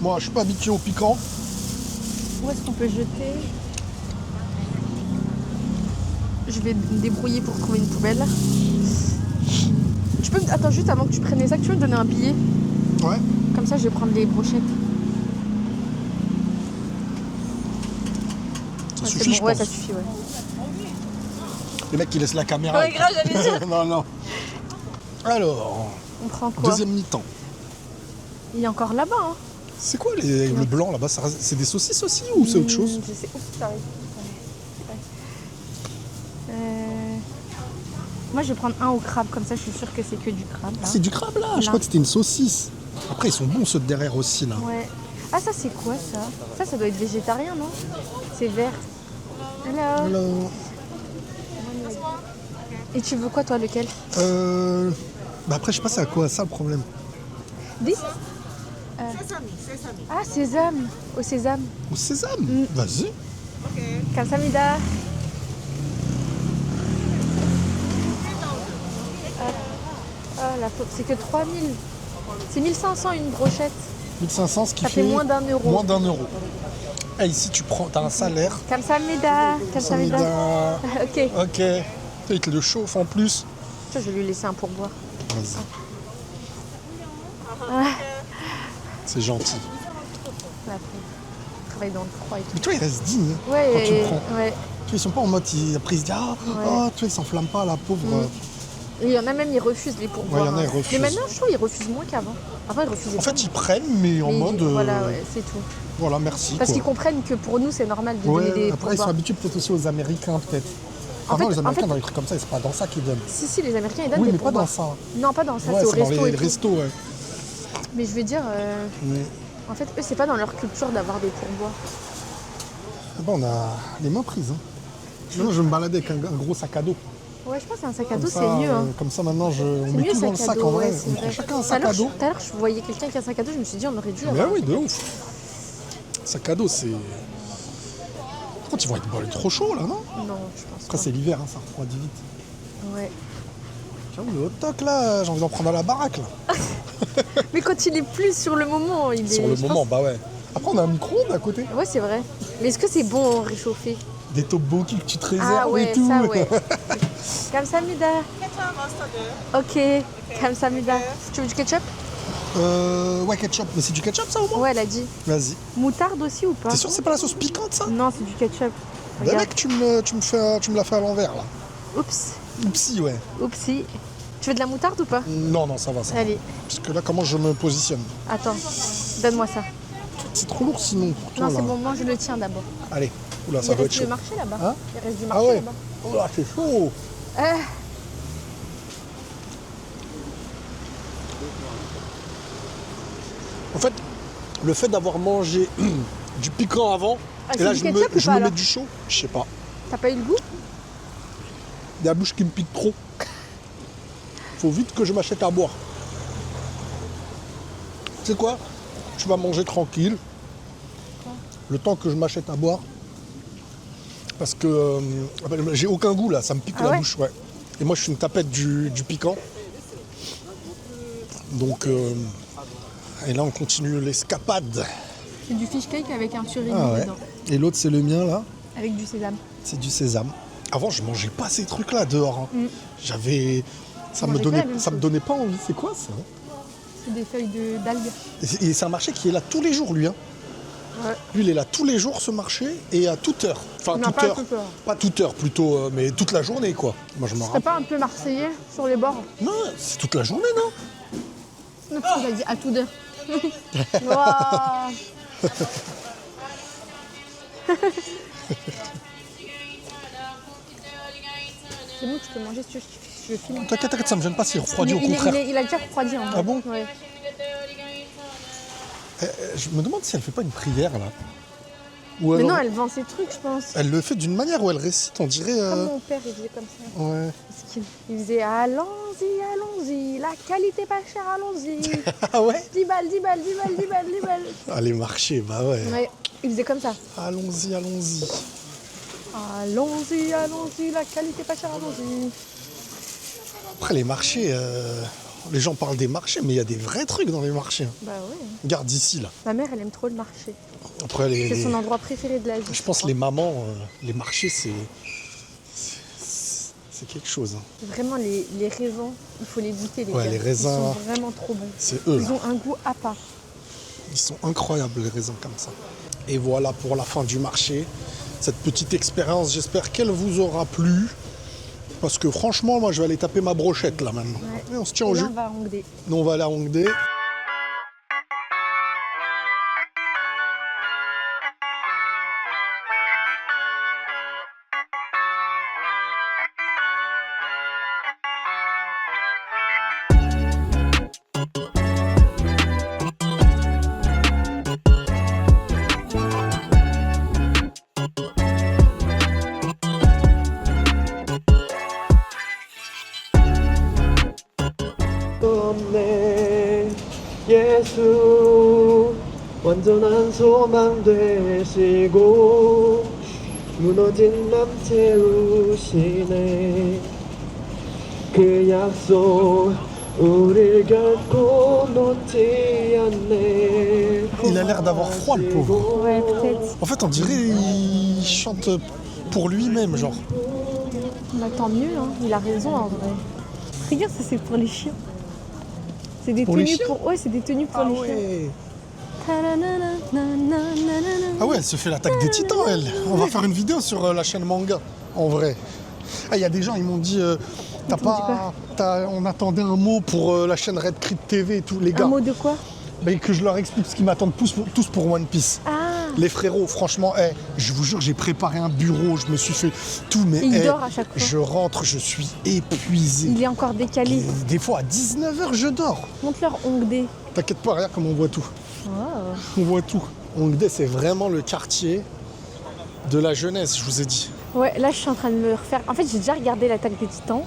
Moi, je suis pas habitué au piquant. Où est-ce qu'on peut jeter? Je vais me débrouiller pour trouver une poubelle. Attends, juste avant que tu prennes les sacs, tu veux me donner un billet? Ouais. Comme ça, je vais prendre les brochettes. Ça Ouais, suffit, c'est je bon. Ouais, pense. ça suffit, ouais. Les mecs qui laissent la caméra. Ouais, grave, j'allais dire. Non, non. Alors, On prend quoi? deuxième mi-temps. Il est encore là-bas, hein. C'est quoi le blanc là-bas? C'est des saucisses aussi ou c'est autre chose? Je sais. Oups, ça arrive. Moi, je vais prendre un au crabe, comme ça, je suis sûre que c'est que du crabe. Là. C'est du crabe là. Je Là. crois que c'était une saucisse. Après, ils sont bons ceux de derrière aussi là. Ouais. Ah, ça, c'est quoi ça? Ça doit être végétarien, non? C'est vert. Hello. Alors, Et tu veux quoi, toi, lequel? après, je sais pas c'est à quoi ça le problème. This? Ah, sésame. Au sésame. Au sésame. Vas-y. Kamsamida. C'est que 3000. C'est 1500 une brochette. 1500, ce qui Ça fait moins d'1 euro. Moins d'1 euro. Et ici, tu prends, t'as un salaire. Kamsamida. Kamsamida. Ok. Ok. Il te le chauffe en plus. Tiens, je vais lui laisser un pourboire. Vas-y. Ah, C'est gentil. la pauvre. Travaille dans le froid et tout. Mais toi, il reste digne hein, Ouais, quand tu le prends. ouais. Tu vois, ils sont pas en mode, après ils se disent ah, oh, tu vois, ils s'enflamment pas, la pauvre. Et il y en a même, ils refusent les pourboires. Ouais, il y en a, ils hein. refusent. Mais maintenant, je trouve qu'ils refusent moins qu'avant. Avant, ils refusaient En fait, pas. ils prennent, mais en Mais mode. Voilà, ouais, c'est tout. Voilà, merci. Parce quoi. qu'ils comprennent que pour nous, c'est normal de Ouais, donner des après, ils sont pourboires. habitués peut-être aussi aux Américains, peut-être. En Avant, fait- les en Américains, fait- dans les trucs comme ça, c'est pas dans ça qu'ils donnent. Si, les Américains, ils donnent Oui, des mais pas pourboires. dans ça. Non, pas dans ça, Ouais, c'est au c'est dans resto les et tout. restos, ouais. Mais je veux dire, Mais en fait, eux, c'est pas dans leur culture d'avoir des pourboires. bon, on a les mains prises. Hein. Maintenant, je vais me balader avec un gros sac à dos. Ouais, je pense qu'un sac à Comme dos, ça, c'est mieux. Hein. Comme ça, maintenant, on C'est met mieux tout dans le sac à sac dos, en vrai. ouais, c'est On vrai. prend chacun un Tout à sac l'heure, à dos. tout à l'heure, je voyais quelqu'un qui a un sac à dos, je me suis dit, on aurait dû Mais avoir. oui, de ouf. Sac à dos, c'est. Par contre, ils vont être trop chauds là, non? Non, je pense Après, pas. c'est l'hiver, hein, ça refroidit vite. Ouais. J'avoue, le hot dog là, j'ai envie d'en prendre à la baraque là. Mais quand il est plus sur le moment, il est. Sur le je moment, pense- bah ouais. Après, on a un micro-ondes à côté. Ouais, c'est vrai. Mais est-ce que c'est bon réchauffé? Des tteokbokki que tu te réserves Ah ouais, et tout. ça ouais. Kamsamida. Ok, Kamsamida. Tu veux du ketchup? Ouais, ketchup. Mais c'est du ketchup ça au moins? Ouais, elle a dit. Vas-y. Moutarde aussi ou pas? T'es sûr que c'est pas la sauce piquante ça? Non, c'est du ketchup. Bah Regarde. mec, tu me l'as fait à l'envers là. Oups. Oupsie, ouais. Oupsie. Tu veux de la moutarde ou pas? Non, non, ça va, ça va. Allez, Parce que là, comment je me positionne? attends. Donne-moi ça. C'est trop lourd sinon pour toi Non, là. c'est bon, mange le tien d'abord. Allez. Oula, Il ça va être reste chaud. du marché là-bas. Hein? Il reste du Ah marché ouais. là-bas. Oh là, c'est chaud. Euh, En fait, le fait d'avoir mangé du piquant avant, Ah, et c'est là du je ketchup ou me pas, mets alors du chaud, je sais pas. T'as pas eu le goût? Il y a la bouche qui me pique trop. Faut vite que je m'achète à boire. Tu sais quoi? Tu vas manger tranquille. Le temps que je m'achète à boire. Parce que j'ai aucun goût là, ça me pique Ah la ouais bouche. Ouais. Et moi je suis une tapette du piquant. Donc et là on continue l'escapade. C'est du fish cake avec un surimi Ah ouais. dedans. Et l'autre c'est le mien là. Avec du sésame. C'est du sésame. Avant, je mangeais pas ces trucs-là dehors. Hein. Mm. Ça On me mangeait pas donnait, la même ça me chose. donnait pas envie. C'est quoi ça? C'est des feuilles d'algues. Et c'est un marché qui est là tous les jours, lui. Hein. Ouais. Lui, il est là tous les jours, ce marché, et à toute heure. Enfin, Non, toute pas à heure. toute heure. Pas toute heure, plutôt, mais toute la journée, quoi. Moi, je me Ce serait rappelle. pas un peu marseillais sur les bords? Non, c'est toute la journée, non? Non, parce qu'il a dit à tout d'heure. Waouh. C'est bon, tu peux manger si tu veux, je filme. T'inquiète, t'inquiète, ça me gêne pas, c'est refroidi, au Il est- contraire. il a déjà refroidi en vrai. Ah bon? Ouais. Je me demande si elle fait pas une prière, là. Ou Mais alors, non, elle vend ses trucs, je pense. elle le fait d'une manière où elle récite, on dirait... Comme mon père, il faisait comme ça. Ouais. Parce qu'il faisait allons-y, allons-y, la qualité pas chère, allons-y. Ah ouais? 10 balles, 10 balles, 10 balles, 10 balles, 10 balles. Allez marcher, bah ouais. Ouais, il faisait comme ça. Allons-y, allons-y. Allons-y, allons-y, la qualité pas chère, allons-y. Après, les marchés, les gens parlent des marchés, mais il y a des vrais trucs dans les marchés. Hein. Bah ouais. Regarde ici, là. Ma mère, elle aime trop le marché. Après, C'est son endroit préféré de la vie. je pense les mamans, les marchés, c'est quelque chose. Hein. Vraiment, les raisins, il faut les goûter, les Ouais, gars. les raisins. Ils sont vraiment trop bons. C'est eux, Ils là. ont un goût à part. Ils sont incroyables, les raisins comme ça. Et voilà pour la fin du marché. Cette petite expérience, j'espère qu'elle vous aura plu. Parce que franchement, moi, je vais aller taper ma brochette, là, maintenant. Ouais. Et on se tient Et au là, jus. on va rongder. Nous, on va aller à Hongdae. 없네 예수 완전한 소망 되시고 무너진 맘 채우시네 그 약속 우릴 결코 놓지 않네 Il a l'air d'avoir froid, le pauvre. Ouais, peut-être. En fait, on dirait il chante pour lui-même, genre. Bah tant mieux, hein. Il a raison en vrai. Regarde, ça c'est pour les chiens. C'est des Pour les tenues chiens pour. Ouais, c'est des tenues pour les chiens. Ta-na-na-na-na-na-na-na. Ah ouais, elle se fait l'attaque des titans, elle. On va faire une vidéo sur la chaîne Manga, en vrai. Ah, il y a des gens, ils m'ont dit, t'as t'ont dit pas, on attendait un mot pour la chaîne Red Crypt TV et tout, les gars. Un mot de quoi? Mais que je leur explique ce qu'ils m'attendent tous pour One Piece. Ah. Les frérots, franchement, je vous jure, j'ai préparé un bureau, je me suis fait tout, mais Et il dort à chaque fois. je rentre, je suis épuisé. Il est encore décalé. Des fois, à 19h, je dors. Montre-leur Hongdae. T'inquiète pas, regarde comme on voit tout. Wow. On voit tout. Hongdae, c'est vraiment le quartier de la jeunesse, je vous ai dit. Ouais, là je suis en train de me refaire. En fait, j'ai déjà regardé l'Attaque des Titans,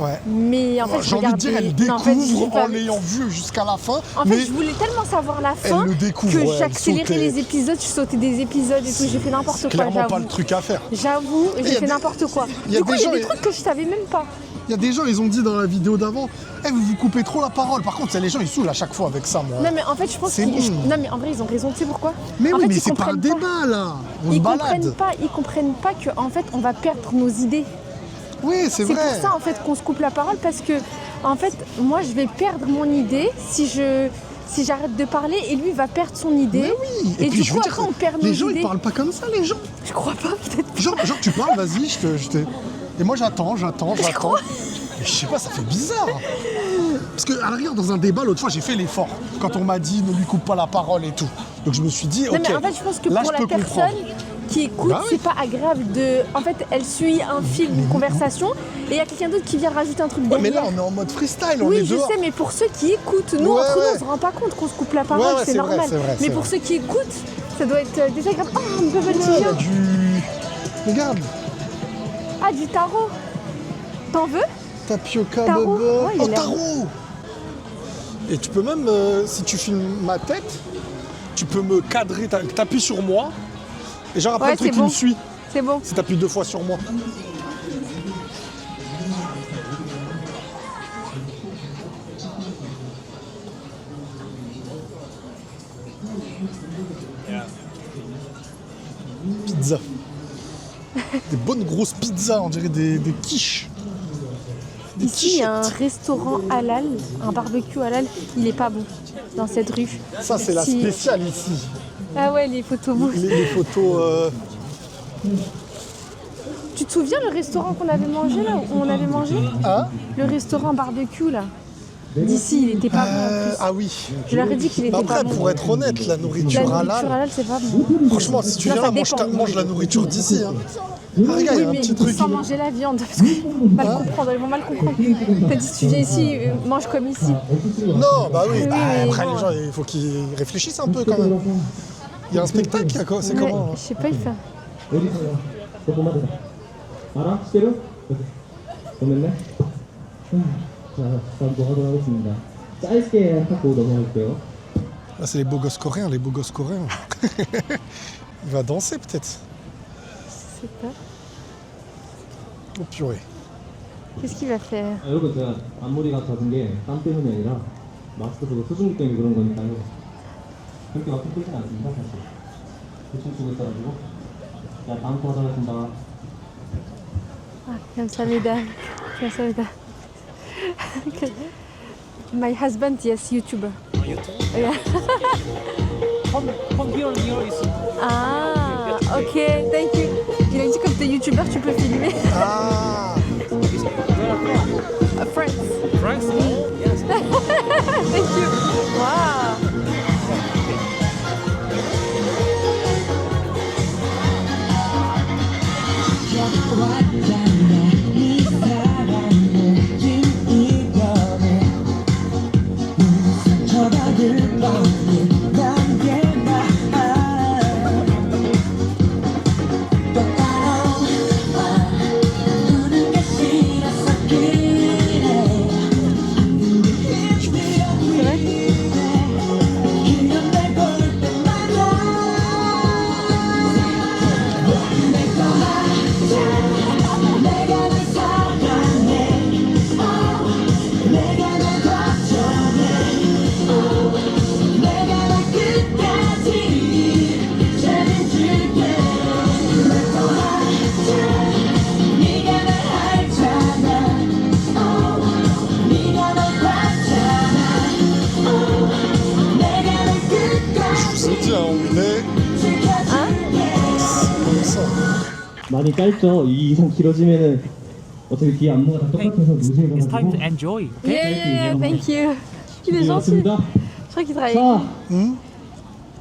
Ouais. mais en fait, J'ai envie de dire, elle Non, en fait, je découvre l'ai pas en vu. l'ayant vu jusqu'à la fin. En mais fait, je voulais tellement savoir la fin elle le découvre. que ouais, elle j'accélérais sautait. les épisodes, je sautais des épisodes et tout, j'ai fait n'importe quoi, Clairement pas j'avoue. le truc à faire. J'avoue, y j'ai a fait des- n'importe quoi. il y a Du coup, des il y a gens, des ils- trucs que je savais même pas. Il y a des gens, ils ont dit dans la vidéo d'avant, vous vous coupez trop la parole. Par contre, les gens, ils saoulent à chaque fois avec ça, moi. Non, mais en fait, je pense C'est qu'ils. bon. Non, mais en vrai, ils ont raison, tu sais pourquoi? Mais en oui, fait, mais ils c'est pas un comprennent débat, là. On se Ils balade. comprennent pas que en fait on va perdre nos idées. Oui, c'est C'est vrai. pour ça en fait qu'on se coupe la parole parce que en fait moi je vais perdre mon idée si j'arrête de parler et lui va perdre son idée. Mais oui. Et puis, du je coup veux dire, après on perd nos les gens, idées. ils parlent pas comme ça, les gens. Je crois pas peut-être. Genre, tu parles, vas-y, Et moi, j'attends. Mais je sais pas, ça fait bizarre. Parce qu'à l'arrière, dans un débat, l'autre fois, j'ai fait l'effort. Quand on m'a dit, ne lui coupe pas la parole et tout. Donc je me suis dit, Non ok, mais en fait je pense que là, pour je la peux personne comprendre. qui écoute Bah oui. c'est pas agréable de. En fait elle suit un fil, une conversation et il y a quelqu'un d'autre qui vient rajouter un truc Ouais, derrière. mais là, on est en mode freestyle, on Oui, est je dehors. sais, mais pour ceux qui écoutent, nous, Ouais, entre nous, ouais. on se rend pas compte qu'on se coupe la parole, Ouais, ouais, c'est c'est vrai, normal. c'est vrai, mais c'est pour vrai. ceux qui écoutent, ça doit être désagréable. Oh, un bubble tea. Il y a du... Regarde, Ah, du tarot. T'en veux? tapioca Tarot. bobo. Ouais, il a Oh, l'air- tarot. Et tu peux même, si tu filmes ma tête, tu peux me cadrer, t'appuies sur moi. Et genre après Ouais, le truc c'est il bon. me suit. C'est bon. Si t'appuies 2 fois sur moi. Pizza. Des bonnes grosses pizzas, on dirait des quiches. Des Ici, il y a un quichettes. restaurant halal, un barbecue halal. Il est pas bon dans cette rue. Ça c'est la Si- spéciale ici. Ah ouais, les photos bouges. Les photos... Tu te souviens le restaurant qu'on avait mangé là, où on avait mangé? Hein Le restaurant barbecue là. D'ici, il était pas bon en plus. Ah oui. Je leur ai dit qu'il était Après, pas bon. pour être honnête, la La nourriture nourriture halal, halal, c'est pas bon. franchement, si tu Non, viens ça là, dépend. mange la nourriture d'ici. Hein. Ah, regarde, il y Oui, a un mais petit truc. sans manger la viande, parce qu'ils vont mal comprendre, ils vont mal comprendre. T'as dit, si tu viens ici, mange comme ici. Non, bah oui. Oui, bah, mais après, bon. les gens, il faut qu'ils réfléchissent un peu quand même. Il y a un spectacle, c'est Mais, comment je sais pas, il fait. 알아? 시대로? 보낼래? 자, 다음 거 하도록 하겠습니다. 짧게 하고 넘어갈게요. Là, c'est les beaux gosses coréens, Il va danser peut-être. Je sais pas. Oh purée. Qu'est-ce qu'il va faire? 아, 여러분 제가 앞머리가 젖은 게 땀 때문이 아니라 마스크 쓰고 수증기 때문에 그런 거니까요. 그렇게 막히 뜨진 않습니다, 사실. 대충 쓰고 있어가지고. 자, 다음 거 하도록 하겠습니다. Ah, comme ça, mesdames. Comme ça, mesdames. My husband, yes, YouTuber. Yeah. From here is Ah, ok, thank you. Il a dit comme t'es YouTuber, tu peux filmer. Ah, France. France. Yes. Thank you. Wow. C'est vrai? je vous ai dit, hein, on est comme ça. 많이 짧죠? 이 이상 길어지면은 어차피 뒤에 안무가 다 똑같아서 It's time to 무시해가지고. enjoy. Yeah, yeah, yeah, thank you. Il est gentil. 준비됐습니다. Je crois qu'il travaille. 자,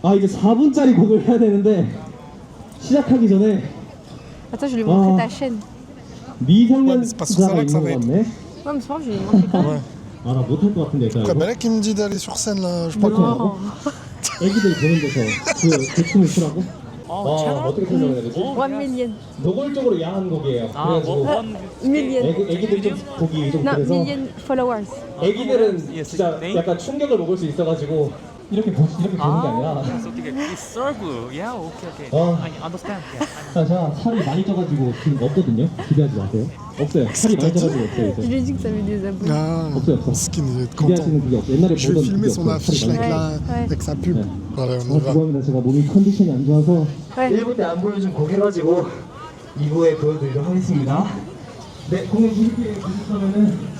아 이제 4분짜리 곡을 해야 되는데 시작하기 전에 Attends, je vais lui montrer Oh. ta chaîne. Ouais, mais c'est pas sur ça 미성년자가 là que ça 있는 va 것 être. 같네. Ouais, mais c'est bon, je vais lui montrer quand même. Ouais. 아, 나 못할 것 같은데, 일단. Après, 이거. ben là qui me dit d'aller sur scène là, je sais pas quoi. Non. 애기들 보는 데서 그 춤을 추라고? Oh, channel? 어떻게 설명해야 되지? 1 million. 노골적으로 야한 곡이에요. Ah, 그래가지고 one Million. 애기들 좀 보기 좀 Non, 그래서 million followers. 애기들은 Yes, 진짜 name? 약간 충격을 먹을 수 있어가지고 이렇게 보는 게 아니라 so it's serve. Yeah, okay. Oh. I understand. Yeah. 자, 살이 많이 쪄가지고 지금 없거든요. 기대하지 마세요. 없어요. 살이 많이 쪄가지고 없어요 Je 이제. lui ai dit que ça avait des abonnés. Ah, 없어요 없어. Skin, il va être content. 기대하시는 그게 없어. 옛날에 Je vais 보던 filmer 그게 son 없어요. affiche 살이 avec, 많이. la, Ouais. avec sa pub. Ouais. Voilà, on y va. 죄송합니다. 제가 몸이 컨디션이 안 좋아서 Ouais. 1부 때 안 보여준 곡이라가지고 2부에 보여드리도록 하겠습니다. 네, 공연 준비에 부족하면은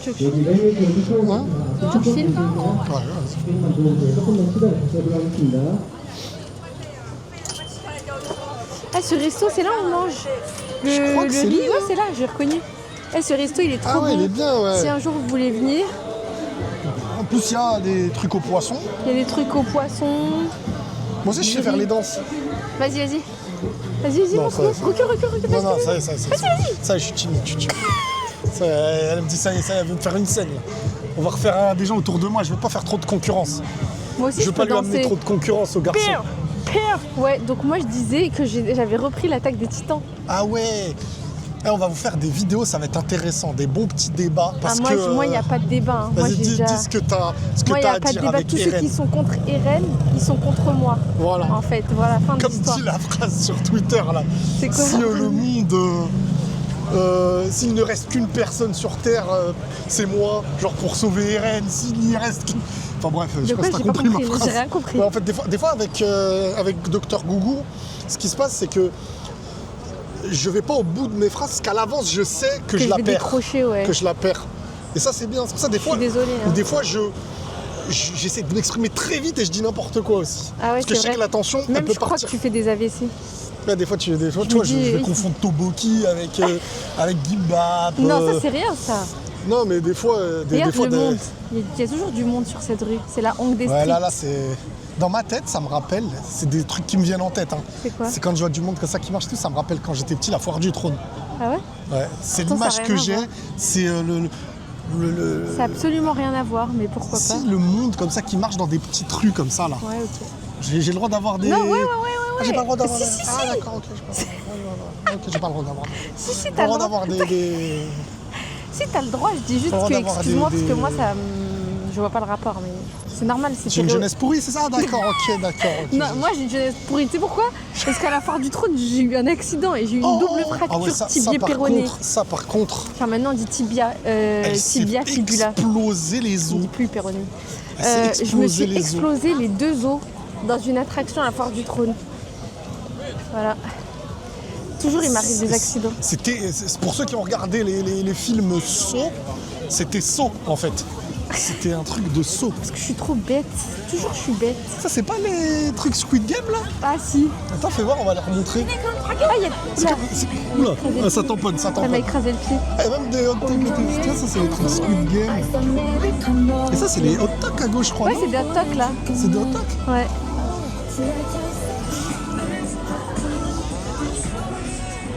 여기 레이에서 연습하고 Tu filmes Ouais, ouais. 조금만 도와주세요. 조금만 기다려 주시도록 하겠습니다. Ah, ce resto, c'est là où on mange. Je crois que c'est riz, lui, ouais, hein. c'est là, j'ai reconnu. Eh, ce resto, il est trop Ah ouais, bon. il est bien, ouais. Si un jour vous voulez venir, En plus, il y a des trucs au poisson. il y a des trucs au poisson. Moi aussi, je sais faire les danses. Vas-y. Vas-y, Non, montre-moi. ça- Recule, Non, non, vas-y. ça y est, ça y est, je suis timide. Ça, elle me dit ça y est, elle veut me faire une scène. Là. On va refaire des gens autour de moi, je veux pas faire trop de concurrence. Moi aussi, Je je veux pas peux lui amener danser. trop de concurrence au garçon. Pire. Ouais, donc moi, je disais que j'avais repris l'attaque des titans. Ah ouais. Eh, on va vous faire des vidéos, ça va être intéressant, des bons petits débats. Parce Moi, que, il n'y a pas de débat. Hein. Moi, Vas-y, j'ai dis, déjà... dis ce que tu as, Moi, il n'y à a pas de dire débat. avec Tous ceux Eren. qui sont contre Eren, ils sont contre moi. Voilà. En fait, voilà, fin de Comme l'histoire. dit la phrase sur Twitter là. C'est quoi Si le monde, s'il ne reste qu'une personne sur Terre, c'est moi. Genre pour sauver Eren. S'il n'y reste qu'une. Enfin bref, je sais pas quoi, si t'as j'ai pas compris ma compris, phrase. j'ai rien compris. Ouais, en fait, des fois avec Docteur Gougou, ce qui se passe, c'est que je vais pas au bout de mes phrases, parce qu'à l'avance, je sais que je je la vais perds. décrocher, ouais. Que je la perds. Et ça, c'est bien. C'est pour ça, des fois, désolée, hein. des fois j'essaie de m'exprimer très vite et je dis n'importe quoi aussi. Ah ouais, parce que je c'est sais que vrai. l'attention, elle Même peut je crois partir. que tu fais des AVC. Ouais, des fois, tu vois, me je dis, vais confondre Toboki avec Gimbap. Non, ça c'est rien, ça. Non, mais des fois. Regarde le des- monde. Il y a toujours du monde sur cette rue. C'est la Hong des Ouais, Streets. là, c'est. Dans ma tête, ça me rappelle, c'est des trucs qui me viennent en tête. Hein. C'est quoi? C'est quand je vois du monde comme ça qui marche tout, ça me rappelle quand j'étais petit, la foire du trône. Ah ouais? Ouais, c'est Pourtant, l'image ça a que rien à j'ai, voir. c'est Ça n'a absolument rien à voir, mais pourquoi pas? si le monde comme ça qui marche dans des petites rues comme ça là. Ouais, ok. J'ai le droit d'avoir des. Non, ouais. Ah, j'ai pas le droit d'avoir. Si, des- si, Ah si. d'accord, ok, j'ai pas le droit. Ok, j'ai pas le droit d'avoir. Si, J'ai t'as pas le le droit droit. d'avoir des. Si, t'as le droit, je dis juste T'as le droit que, d'avoir excuse-moi, des- parce que moi, ça je vois pas le rapport, mais c'est normal, c'est J'ai une stéréo- jeunesse pourrie, c'est ça? D'accord, ok, d'accord. ok. Non, moi j'ai une jeunesse pourrie, tu sais pourquoi? Parce qu'à la foire du trône, j'ai eu un accident et j'ai eu une Oh, double ah fracture ouais, ça, tibia par péroné. contre, ça par contre, Enfin, maintenant on dit tibia, elle s'est tibia, fibula. explosé les On os. dit plus péroné. Elle s'est Je me explosé suis les os. explosé les deux os dans une attraction à la foire du trône. Voilà. Toujours il m'arrive des accidents. C'est pour ceux qui ont regardé les films Saw, c'était Saw en fait. C'était un truc de Saw. Parce que je suis trop bête. Toujours je suis bête. Ça, c'est pas les trucs Squid Game là? Ah si. Attends, fais voir, on va les remontrer. Ah, il y a. C'est Là, comme- Oula, ah, ça tamponne, ça ça m'a tamponne. écrasé le pied. Et même des hot dogs et tout. Tiens, ça c'est les trucs Squid Game. Et ça, c'est les hot dogs à gauche, je crois. Ouais, non c'est des hot dogs là. C'est des hot dogs? Ouais.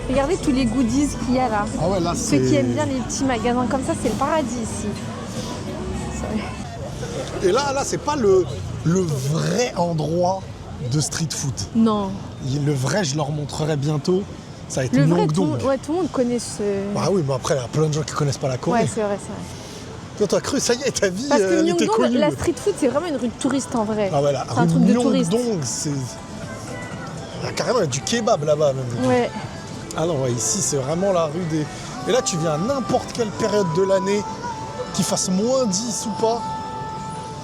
Regardez tous les goodies qu'il y a là. Ah ouais, là, Ceux c'est. qui aiment bien les petits magasins comme ça, c'est le paradis ici. Et là, c'est pas le vrai endroit de street food. Non. Le vrai, je leur montrerai bientôt. Ça va être Le vrai, Myeongdong. tout le monde connaît ce. Bah oui, mais après, il y a plein de gens qui connaissent pas la Corée. Ouais, c'est vrai. Toi, t'as cru, ça y est, ta vie, Parce que elle était Myeongdong, connue. la street food, c'est vraiment une rue de touristes en vrai. Ah ouais, la C'est un rue truc de touriste. Myeongdong, c'est. Il y a carrément du kebab là-bas même. Ouais. Ah non, ouais, ici, c'est vraiment la rue des. Et là, tu viens à n'importe quelle période de l'année, qu'il fasse moins 10 ou pas,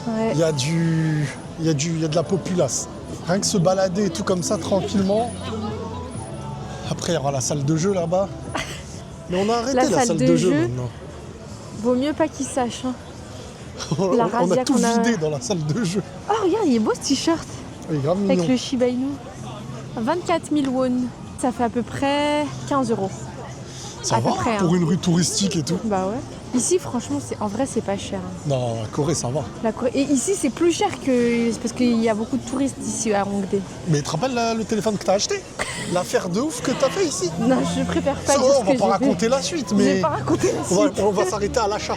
Ouais. il y a de la populace. Rien que se balader et tout comme ça, tranquillement. Après, il y aura la salle de jeu là-bas. Mais on a arrêté la salle de jeu maintenant. Vaut mieux pas qu'ils sachent. Hein. On La a razzia tout qu'on a- vidé dans la salle de jeu. Oh, regarde, il est beau ce t-shirt. Il est grave Avec mignon. le Shiba Inu. 24 000 won. Ça fait à peu près 15 €. Ça à va peu près, pour hein. une rue touristique et tout. Bah ouais. Ici, franchement, en vrai, c'est pas cher. Hein. Non, la Corée, ça va. Et ici, c'est plus cher que. C'est parce qu'il y a beaucoup de touristes ici à Hongdae. Mais tu te rappelles le téléphone que t'as acheté? L'affaire de ouf que t'as fait ici? Non, je préfère pas Ça, dire on ce va que pas j'ai fait. raconter la suite, Je vais mais pas raconter la on suite. va s'arrêter à l'achat.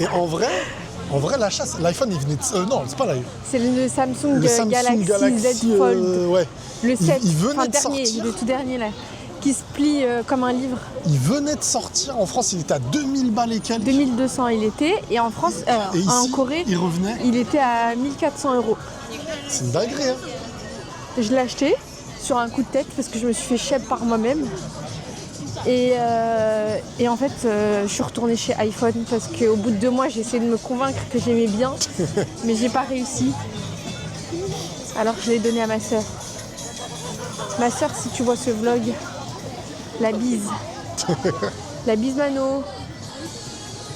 Et en vrai, l'achat, l'iPhone, il venait de... non, c'est pas l'iPhone. C'est le Samsung, Le Samsung Galaxy Z Fold. ouais. Le 7, il venait enfin de dernier, sortir. le tout dernier là, qui se plie comme un livre. Il venait de sortir. En France, il était à 2000 balles et quelques. 2200 il était, et en France, Et ici, en Corée, il revenait. il était à 1400 €. C'est une dinguerie, hein. Je l'ai acheté sur un coup de tête parce que je me suis fait chèvre par moi-même. Et en fait, je suis retournée chez iPhone parce qu'au bout de 2 mois, j'ai essayé de me convaincre que j'aimais bien, mais j'ai pas réussi. Alors je l'ai donné à ma sœur. Ma sœur, si tu vois ce vlog, la bise. La bise Mano.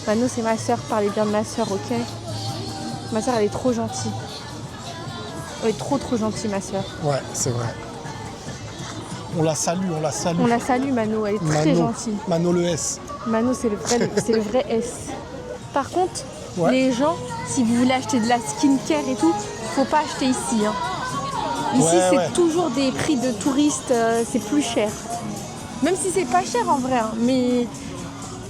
Mano, c'est ma sœur, parlez bien de ma sœur, ok? Ma sœur, elle est trop gentille. Elle est trop gentille, ma sœur. Ouais, c'est vrai. On la salue, on la salue. On la salue, Mano, elle est très Mano. gentille. Mano le S. Mano, c'est le vrai S. Par contre, Ouais. les gens, si vous voulez acheter de la skincare et tout, faut pas acheter ici, hein. Ici, Ouais, c'est ouais. toujours des prix de touristes, c'est plus cher. Même si c'est pas cher en vrai, hein, mais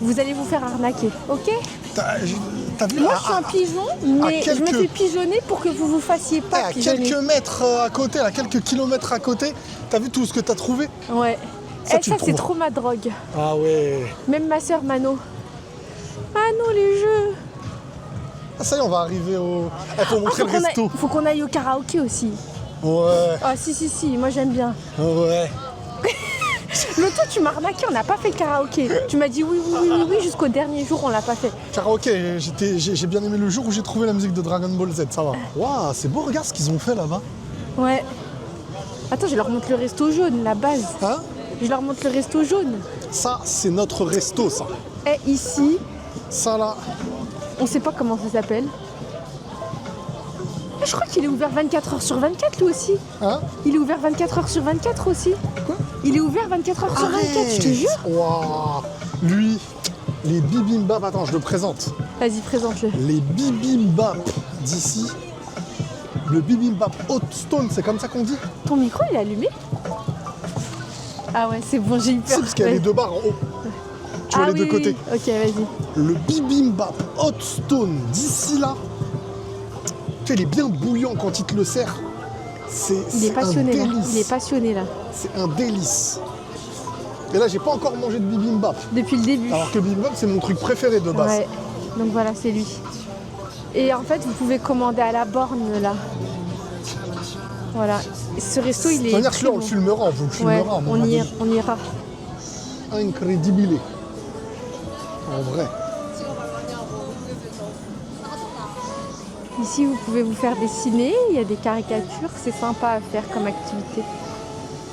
vous allez vous faire arnaquer, ok? T'as vu Moi, je suis un pigeon, mais je me quelques- fais pigeonner pour que vous vous fassiez pas à pigeonner. quelques mètres à côté, à quelques kilomètres à côté, t'as vu tout ce que t'as trouvé? Ouais. Ça, Eh, tu ça le c'est trouves. trop ma drogue. Ah ouais. Même ma sœur Mano. Mano, les jeux. Ah, ça y est, on va arriver au... Il faut montrer le resto. Faut qu'on aille au karaoké aussi. Ouais, Ah si, moi j'aime bien. ouais. L'autre fois tu m'as arnaqué, on n'a pas fait le karaoké. Tu m'as dit oui jusqu'au dernier jour on l'a pas fait. Karaoké, j'ai bien aimé le jour où j'ai trouvé la musique de Dragon Ball Z, ça va. Waouh, c'est beau, regarde ce qu'ils ont fait là-bas. Ouais. Attends, je leur montre le resto jaune, la base. Hein? Je leur montre le resto jaune. Ça, c'est notre resto, ça. Et ici, Ça là, on sait pas comment ça s'appelle. Je crois qu'il est ouvert 24h sur 24 lui aussi. hein? Il est ouvert 24h sur 24 aussi. Quoi? Il est ouvert 24h sur 24, je te jure. Waouh. Lui, les bibimbap, attends, je le présente. Vas-y, présente-le. Les bibimbap d'ici. Le bibimbap Hot Stone, c'est comme ça qu'on dit? Ton micro il est allumé? Ah ouais, c'est bon, j'ai eu C'est peur. parce qu'il y a les deux barres en haut. Tu vois Ah les oui, deux côtés. oui. Ok, vas-y. Le bibimbap Hot Stone d'ici là, tu sais, il est bien bouillant quand il te le sert. Il est passionné un là. délice. Il est passionné là. C'est un délice. Et là, j'ai pas encore mangé de bibimbap. Depuis le début. Alors que bibimbap, c'est mon truc préféré de base. Ouais. Donc voilà, c'est lui. Et en fait, vous pouvez commander à la borne là. Voilà. Et ce resto, il est. C'est-à-dire que très là, on bon. le filmera, on vous le filmera. Ouais, à un moment donné. on ira. Incredibile. En vrai. Ici, vous pouvez vous faire dessiner. Il y a des caricatures. C'est sympa à faire comme activité.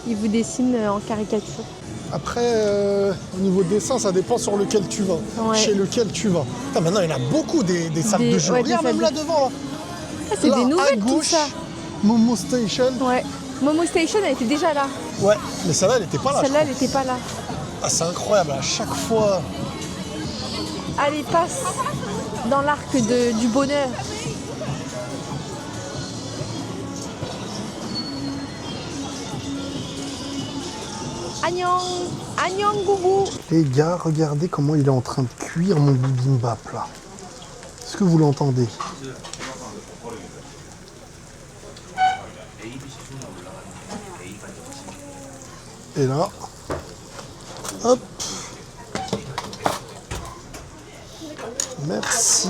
Ils vous dessinent en caricature. Après, au niveau dessin, ça dépend sur lequel tu vas. Ouais. Chez lequel tu vas. Putain, maintenant, il y en a beaucoup des salles Des- de jeu. ouais, des Regarde, même salles là de- devant. Là. Ah, c'est Là, des à nouvelles tout gauche, ça. Momo Station. Ouais. Momo Station, elle était déjà là. Ouais, mais celle-là, elle était pas là. je Celle-là, crois. elle était pas là. Ah, c'est incroyable, à chaque fois. Allez, passe dans l'arc du bonheur. Agnang, Agnang Gougou. Les gars, regardez comment il est en train de cuire mon bibimbap là. Est-ce que vous l'entendez? Et là, hop. Merci.